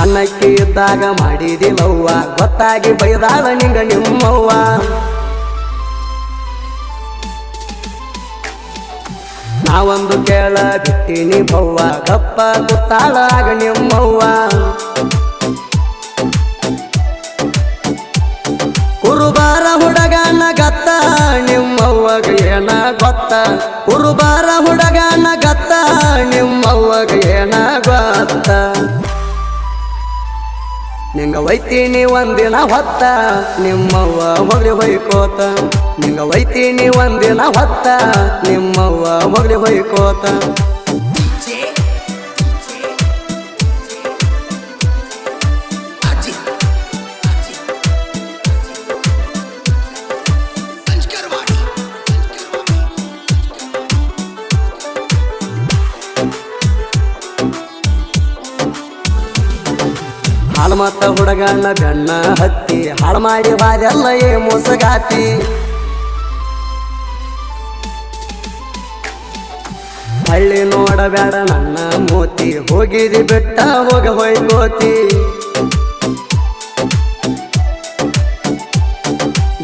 ಸಣ್ಣಕ್ಕಿ ಇದ್ದಾಗ ಮಾಡಿದಿಲ್ಲವ್ವ ಗೊತ್ತಾಗಿ ಬೈದಾಳ ನಿಂಗ ನಿಮ್ಮವ್ವ ನಾವೊಂದು ಕೇಳ ಬಿಟ್ಟಿನಿ ಬವ್ವ ಗಪ್ಪ ಗೊತ್ತಾಳಾಗ ನಿಮ್ಮವ್ವ ಕುರುಬಾರ ಹುಡುಗನ ಗತ್ತ ನಿಮ್ಮವ್ವಗ ಏನ ಗೊತ್ತ ಕುರುಬಾರ ಹುಡುಗನ ಗತ್ತ ನಿಮ್ಮವ್ವಗ ಏನ ಗೊತ್ತ ನಿಂಗ ಒಯ್ತೀನಿ ಒಂದಿನ ಹೊತ್ತ ನಿಮ್ಮವ್ವ ಹೊಗಳಿ ಹೊಯ್ಕೋತ ನಿಂಗ ಒಯ್ತೀನಿ ಒಂದಿನ ಹೊತ್ತ ನಿಮ್ಮವ್ವ ಹೊಗಳಿ ಹೊಯ್ಕೋತ ಹಾಳು ಮತ್ತ ಹುಡುಗನ ಬೆನ್ನ ಹತ್ತಿ ಹಾಳು ಮಾಡಿ ಬಾದೆಲ್ಲ ಮುಸಗಾತಿ ಹಳ್ಳಿ ನೋಡಬೇಡ ನನ್ನ ಮೋತಿ ಹೋಗಿದಿ ಬಿಟ್ಟ ಹೋಗ ಹೊಯ್ಕೋತಿ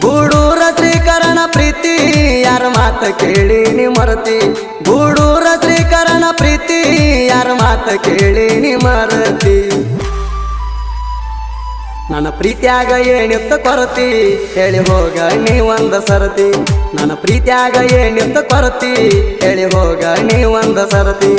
ಗೂಡೂರ ಶ್ರೀಕರಣ ಪ್ರೀತಿ ಯಾರ ಮಾತ ಕೇಳಿ ನೀ ಮರತಿ ಗೂಡೂರ ಶ್ರೀಕರಣ ಪ್ರೀತಿ ಯಾರ ಮಾತ ಕೇಳಿ ನೀ ಮರತಿ ನನ್ನ ಪ್ರೀತ್ಯಾಗ ಏನಿತ್ತ ಕೊರತಿ ಹೇಳಿ ಹೋಗ ನೀ ಒಂದ ಸರತಿ ನನ್ನ ಪ್ರೀತ್ಯಾಗ ಏನಿತ್ತ ಕೊರತಿ ಹೇಳಿ ಹೋಗ ನೀ ಒಂದ ಸರತಿ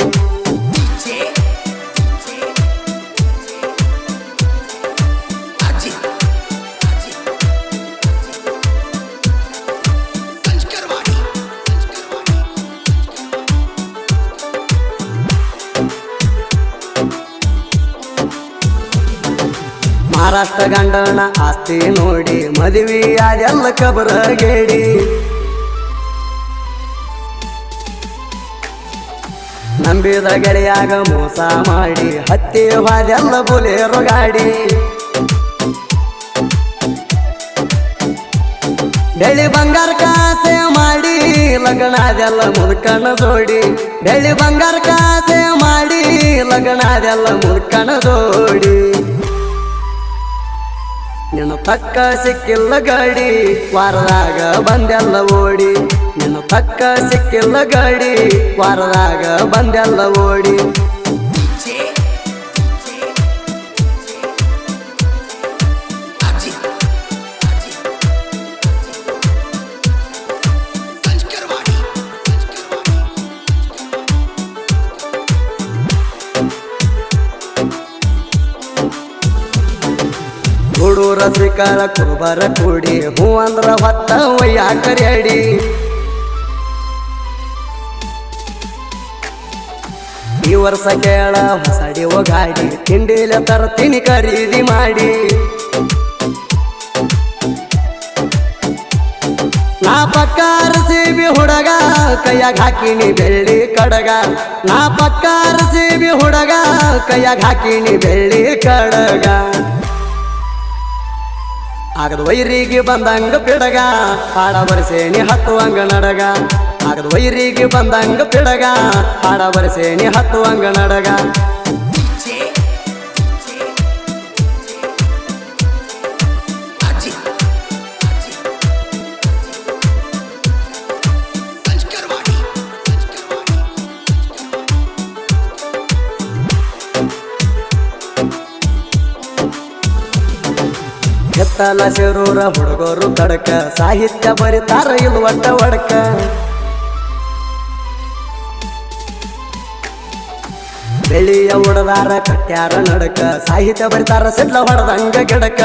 ಮಹಾರಾಷ್ಟ್ರ ಗಂಡನ ಆಸ್ತಿ ನೋಡಿ ಮದುವೆ ಅದೆಲ್ಲ ಕಬರಗೇಡಿ ನಂಬಿದ ಗೆಳೆಯಾಗ ಮೋಸ ಮಾಡಿ ಹತ್ತಿ ಹೋದೆಲ್ಲ ಬುಲೇರೋ ಗಾಡಿ ಬೆಳ್ಳಿ ಬಂಗಾರ ಕಾಸೆ ಮಾಡಿ ಲಗ್ನಾದೆಲ್ಲ ಮುದುಕನ ಜೋಡಿ ಬೆಳ್ಳಿ ಬಂಗಾರ ಕಾಸೆ ಮಾಡಿ ಲಗ್ನಾದೆಲ್ಲ ಮುದುಕನ ಜೋಡಿ ನಿನ್ನ ತಕ್ಕ ಸಿಕ್ಕಿಲ್ಲ ಗಾಡಿ ವಾರದಾಗ ಬಂದೆಲ್ಲ ಓಡಿ ನಿನ್ನ ತಕ್ಕ ಸಿಕ್ಕಿಲ್ಲ ಗಾಡಿ ವಾರದಾಗ ಬಂದೆಲ್ಲ ಓಡಿ ಗೂಡೂರ ಶ್ರೀಕರ ಕುರುಬರ ಕೂಡಿ ಹೂ ಅಂದ್ರ ಹೊತ್ತ ಒಯ್ಯಾಕರಿ ಅಡಿ ಈ ವರ್ಷ ಕೇಳ ಹೊಸಡಿ ಗಾಡಿ ತಿಂಡಿಲ ತರ್ತೀನಿ ಖರೀದಿ ಮಾಡಿ ನಾ ಪಕ್ಕಾರ ಸೀಬಿ ಹುಡುಗ ಕೈಯಾಗ ಹಾಕಿನಿ ಬೆಳ್ಳಿ ಕಡಗ ನಾ ಪಕ್ಕಾರ ಸೀಬಿ ಹುಡುಗ ಕೈಯಾಗ ಹಾಕಿನಿ ಬೆಳ್ಳಿ ಕಡಗ ಆಗದ ವೈರಿಗೆ ಬಂದಂಗ ಪಿಡಗ ಹಾಡ ಬರಸೇನಿ ಹತ್ತುವಂಗ ನಡಗ ಆಗದ ವೈರಿಗೆ ಬಂದಂಗ ಪಿಡಗ ಹಾಡ ಬರಸೇನಿ ಹತ್ತುವಂಗ ನಡಗ ಎತ್ತಲ ಶಿರೂರ ಹುಡುಗರು ಕಡಕ ಸಾಹಿತ್ಯ ಬರಿತಾರ ಇದು ಒಟ್ಟ ಒಡಕ ಬೆಳಿಯ ಉಡದಾರ ಕಟ್ಯಾರ ನಡಕ ಸಾಹಿತ್ಯ ಬರಿತಾರ ಸಿಡ್ಲ ಹೊಡೆದಂಗ ಗಿಡಕ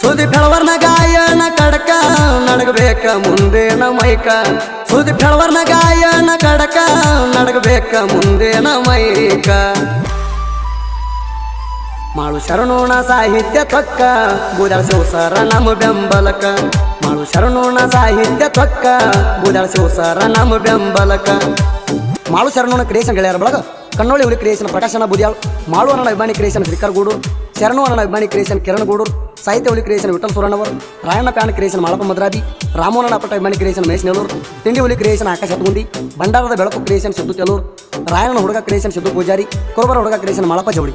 ಸುದಿ ಫೆಳವರ್ನ ಗಾಯನ ಕಡಕ ನಡಗಬೇಕ ಮುಂದೇನ ಮೈಕ ಸುದಿ ಫೆಳವರ್ನ ಗಾಯನ ಕಡಕ ನಡಗಬೇಕ ಮುಂದೇನ ಮೈಕ ಮಾಡು ಶರಣೋಣ ಸಾಹಿತ್ಯ ತೊಕ್ಕ ಬೂದಾಳ ಸರ ನಮ್ಮ ಬೆಂಬಲಕ ಮಾಡು ಶರಣೋಣ ಸಾಹಿತ್ಯ ತೊಕ್ಕ ಬೂದಾಳ ಸರ ನಮ್ಮ ಬೆಂಬಲಕ ಮಾಡು ಶರಣೋಣ ಕ್ರಿಯೇಷನ್ ಗೆಳೆಯರ ಬಳಗ ಕನ್ನೋಳಿ ಹುಲಿ ಕ್ರಿಯೇಷನ್ ಪ್ರಕಾಶನ ಬುದಿಯಾಳ್ ಮಾಡು ಅಣ್ಣ ಅಭಿಮಾನಿ ಕ್ರಿಯೇಷನ್ ಶ್ರೀಕರ್ ಗೂಡೂರು ಶರಣು ಅಣ್ಣ ಅಭಿಮಾನಿ ಕ್ರಿಯೇಷನ್ ಕಿರಣ್ ಗೂಡೂರು ಸಾಹಿತ್ಯ ಹುಲಿ ಕ್ರಿಯೇಷನ್ ವಿಠಲ್ ಸುರಣ್ಣವರು ರಾಯಣ್ಣ ಪ್ಯಾನ್ ಕ್ರಿಯೇಷನ್ ಮಾಳಪ್ಪ ಮದ್ರಾಬಿ ರಾಮೋನ ಅಪ್ಪಟ ಅಭಿಮಾನಿ ಕ್ರಿಯೇಷನ್ ಮಹೇಶ್ ನೆಲ್ಲೂರು ತಿಂಡಿ ಹುಲಿ ಕ್ರಿಯೇಷನ್ ಆಕಾಶ ಹತ್ಗುಂದಿ ಭಂಡಾರದ ಬೆಳಕು ಕ್ರಿಯೇಷನ್ ಸಿದ್ದು ತೆಲೂರು ರಾಯಣ್ಣ ಹುಡುಗ ಕ್ರಿಯೇಷನ್ ಸಿದ್ದು ಪೂಜಾರಿ, ಕೊರಬರ ಹುಡುಗ ಕ್ರಿಯೇಷನ್ ಮಾಳಪ್ಪ ಜೋಡಿ.